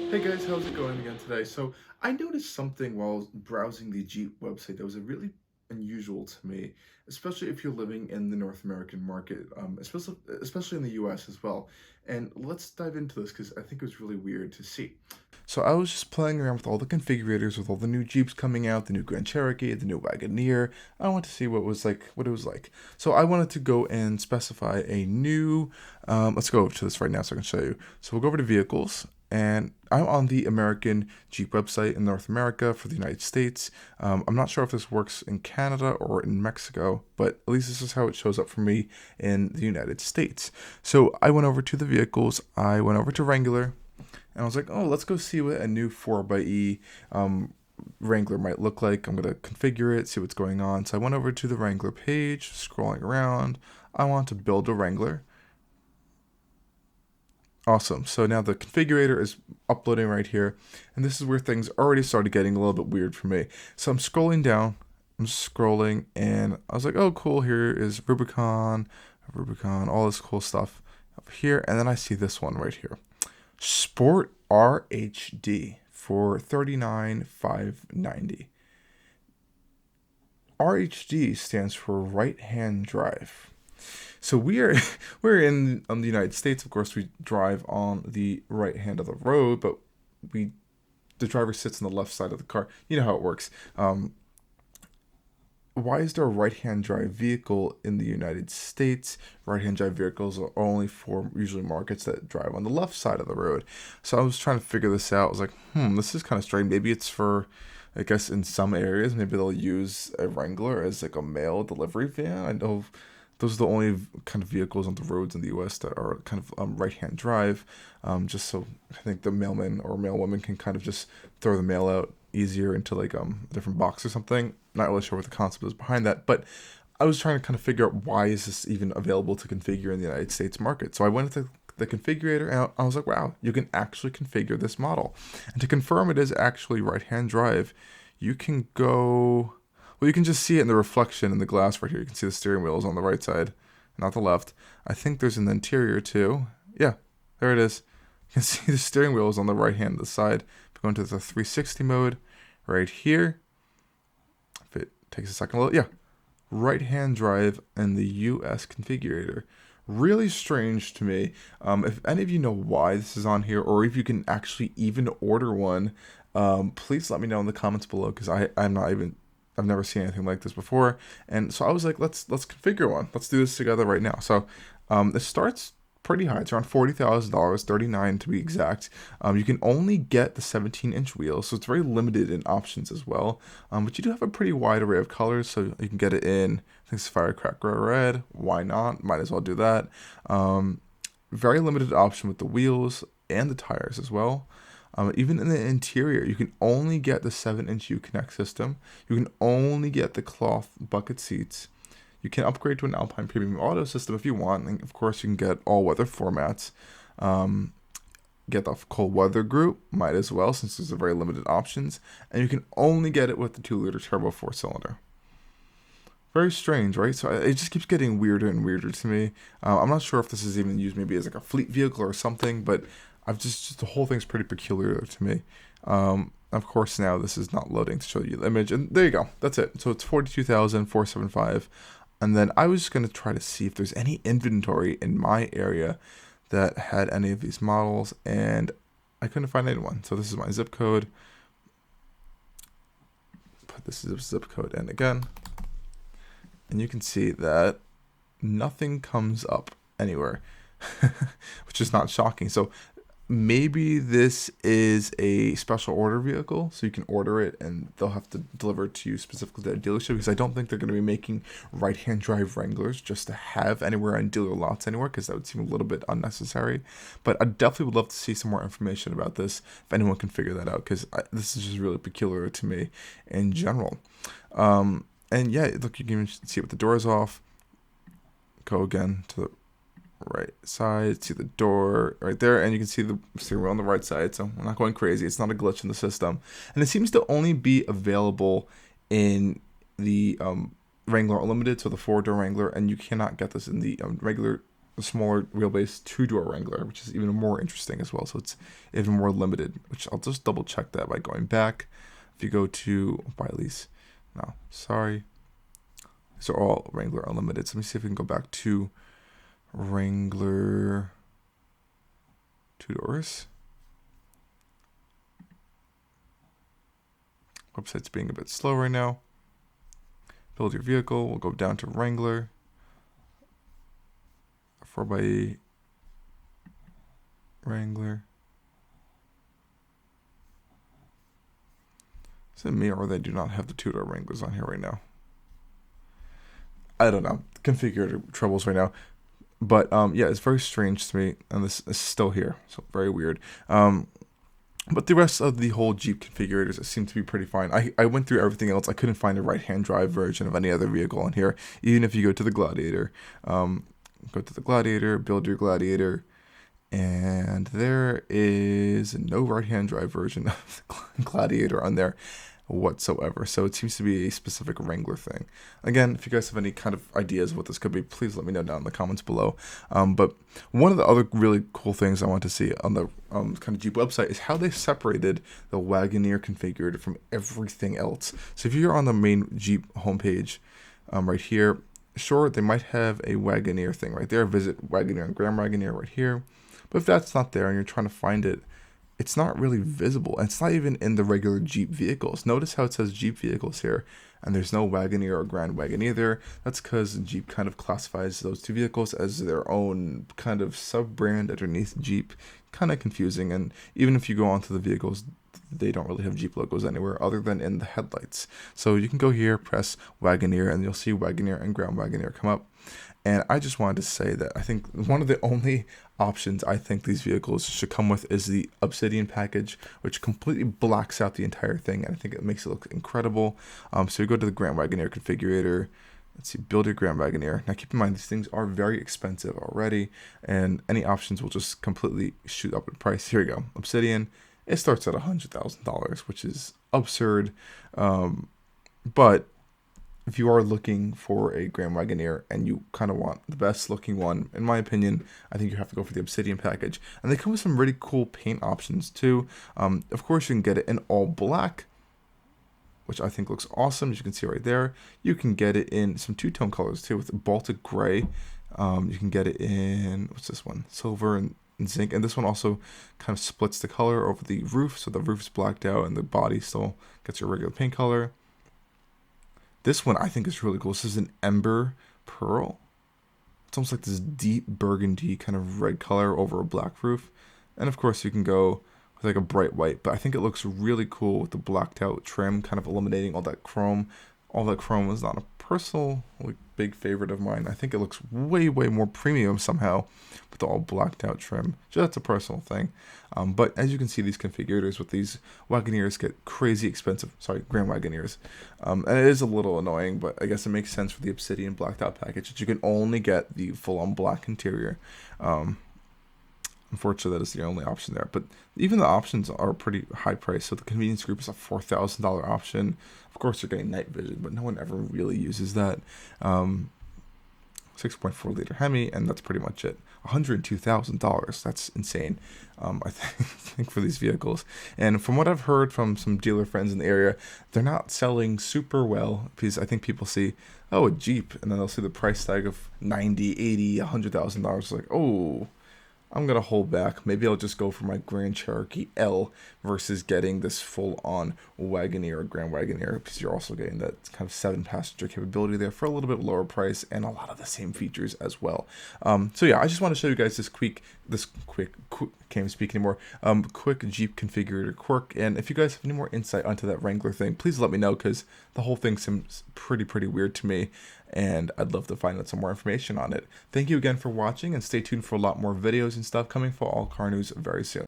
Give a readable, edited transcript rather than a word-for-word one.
Hey guys, how's it going again today? So I noticed something while browsing the Jeep website that was a really unusual to me, especially if you're living in the North American market, especially in the US as well. And let's dive into this because I think it was really weird to see. So I was just playing around with all the configurators, with all the new Jeeps coming out, the new Grand Cherokee, the new Wagoneer. I wanted to see what it was like. So I wanted to go and specify a new. Let's go over to this right now so I can show you. So we'll go over to vehicles, and I'm on the American Jeep website in North America for the United States. I'm not sure if this works in Canada or in Mexico, but at least this is how it shows up for me in the United States. So I went over to the vehicles, I went over to Wrangler, and I was like, oh, let's go see what a new 4xe Wrangler might look like. I'm going to configure it, see what's going on. So I went over to the Wrangler page, scrolling around. I want to build a Wrangler. Awesome. So now the configurator is uploading right here. And this is where things already started getting a little bit weird for me. So I'm scrolling down. I'm just scrolling. And I was like, oh, cool. Here is Rubicon, all this cool stuff up here. And then I see this one right here. Sport RHD for $39,590. RHD stands for right hand drive. So we're in the United States. Of course, we drive on the right hand of the road, but we the driver sits on the left side of the car. You know how it works. Why is there a right hand drive vehicle in the United States? Right hand drive vehicles are only for usually markets that drive on the left side of the road. So I was trying to figure this out. I was like, this is kind of strange. Maybe it's for, I guess in some areas, maybe they'll use a Wrangler as like a mail delivery van. I know those are the only kind of vehicles on the roads in the U.S. that are kind of right-hand drive, just so I think the mailman or mailwoman can kind of just throw the mail out easier into like a different box or something. Not really sure what the concept is behind that, but I was trying to kind of figure out why is this even available to configure in the United States market. So I went into the configurator and I was like, wow, you can actually configure this model. And to confirm it is actually right-hand drive, you can go. Well, you can just see it in the reflection in the glass right here. You can see the steering wheel is on the right side, not the left. I think there's an interior too. Yeah, there it is. You can see the steering wheel is on the right hand of the side. If we go into the 360 mode right here, if it takes a second, yeah, right hand drive and the US configurator. Really strange to me. If any of you know why this is on here, or if you can actually even order one, please let me know in the comments below because I've never seen anything like this before, and so I was like, let's configure one. Let's do this together right now. So, this starts pretty high. It's around $40,000, 39 to be exact. You can only get the 17-inch wheels, so it's very limited in options as well. But you do have a pretty wide array of colors, so you can get it in. I think it's firecracker red. Why not? Might as well do that. Very limited option with the wheels and the tires as well. Even in the interior, you can only get the 7-inch Uconnect system. You can only get the cloth bucket seats. You can upgrade to an Alpine Premium Auto system if you want. And of course, you can get all weather formats. Get the cold weather group, might as well, since there's a very limited options. And you can only get it with the 2-liter turbo 4-cylinder. Very strange, right? So it just keeps getting weirder and weirder to me. I'm not sure if this is even used maybe as like a fleet vehicle or something, but I've just the whole thing's pretty peculiar to me. Of course, now this is not loading to show you the image, and there you go. That's it. So it's 42,475, and then I was just gonna try to see if there's any inventory in my area that had any of these models, and I couldn't find anyone. So this is my zip code. Put this zip code in again, and you can see that nothing comes up anywhere, which is not shocking. So maybe this is a special order vehicle, so you can order it and they'll have to deliver it to you specifically to a dealership, because I don't think they're going to be making right-hand drive Wranglers just to have anywhere on dealer lots anywhere, because that would seem a little bit unnecessary. But I definitely would love to see some more information about this if anyone can figure that out, because this is just really peculiar to me in general. And yeah, look, you can even see with the doors off. Go again to the right side, see the door right there, and you can see the steering wheel on the right side. So we're not going crazy. It's not a glitch in the system, and it seems to only be available in the Wrangler Unlimited, so the 4-door Wrangler, and you cannot get this in the regular a smaller wheelbase two-door Wrangler, which is even more interesting as well. So it's even more limited, which I'll just double check that by going back. If you go to buy lease, no, sorry. These are all Wrangler Unlimited. So let me see if we can go back to Wrangler two doors. Website's being a bit slow right now. Build your vehicle. We'll go down to Wrangler. 4x8 Wrangler. Is it me or they do not have the two-door Wranglers on here right now? I don't know. Configurator troubles right now. But yeah, it's very strange to me, and this is still here, so very weird. But the rest of the whole Jeep configurators seem to be pretty fine. I went through everything else. I couldn't find a right-hand drive version of any other vehicle on here. Even if you go to the Gladiator, build your Gladiator, and there is no right-hand drive version of the Gladiator on there whatsoever. So it seems to be a specific Wrangler thing. Again, if you guys have any kind of ideas what this could be, please let me know down in the comments below. But one of the other really cool things I want to see on the kind of Jeep website is how they separated the Wagoneer configurator from everything else. So if you're on the main Jeep homepage right here, sure, they might have a Wagoneer thing right there. Visit Wagoneer and Grand Wagoneer right here. But if that's not there and you're trying to find it, it's not really visible. And it's not even in the regular Jeep vehicles. Notice how it says Jeep vehicles here, and there's no Wagoneer or Grand Wagoneer there. That's because Jeep kind of classifies those two vehicles as their own kind of sub-brand underneath Jeep. Kind of confusing, and even if you go onto the vehicles, they don't really have Jeep logos anywhere other than in the headlights. So you can go here, press Wagoneer, and you'll see Wagoneer and Grand Wagoneer come up. And I just wanted to say that I think one of the only options I think these vehicles should come with is the Obsidian package, which completely blacks out the entire thing, and I think it makes it look incredible. So you go to the Grand Wagoneer configurator. Let's see, build your Grand Wagoneer. Now keep in mind, these things are very expensive already, and any options will just completely shoot up in price. Here we go. Obsidian, it starts at $100,000, which is absurd. But if you are looking for a Grand Wagoneer and you kind of want the best looking one, in my opinion, I think you have to go for the Obsidian package. And they come with some really cool paint options too. Of course, you can get it in all black, which I think looks awesome, as you can see right there. You can get it in some two-tone colors too, with Baltic Gray. You can get it in, what's this one? Silver and zinc. And this one also kind of splits the color over the roof, so the roof's blacked out and the body still gets your regular paint color. This one I think is really cool. This is an Ember Pearl. It's almost like this deep burgundy kind of red color over a black roof. And of course you can go with like a bright white, but I think it looks really cool with the blacked out trim, kind of eliminating all that chrome. All that chrome is not a personal big favorite of mine. I think it looks way more premium somehow with the all blacked out trim. So that's a personal thing. But as you can see, these configurators with these Wagoneers get crazy expensive. Sorry, Grand Wagoneers. And it is a little annoying, but I guess it makes sense for the Obsidian blacked out package that you can only get the full on black interior. Unfortunately, that is the only option there. But even the options are pretty high priced. So the convenience group is a $4,000 option. Of course, you're getting night vision, but no one ever really uses that. 6.4 liter Hemi, and that's pretty much it. $102,000. That's insane. I think for these vehicles. And from what I've heard from some dealer friends in the area, they're not selling super well because I think people see, oh, a Jeep, and then they'll see the price tag of $90,000, $80,000, $100,000. Like, oh, I'm going to hold back. Maybe I'll just go for my Grand Cherokee L versus getting this full-on Wagoneer or Grand Wagoneer, because you're also getting that kind of 7-passenger capability there for a little bit lower price and a lot of the same features as well. So yeah, I just want to show you guys this quick can't even speak anymore, quick Jeep configurator quirk. And if you guys have any more insight onto that Wrangler thing, please let me know, because the whole thing seems pretty weird to me, and I'd love to find out some more information on it. Thank you again for watching, and stay tuned for a lot more videos and stuff coming for Allcarnews very soon.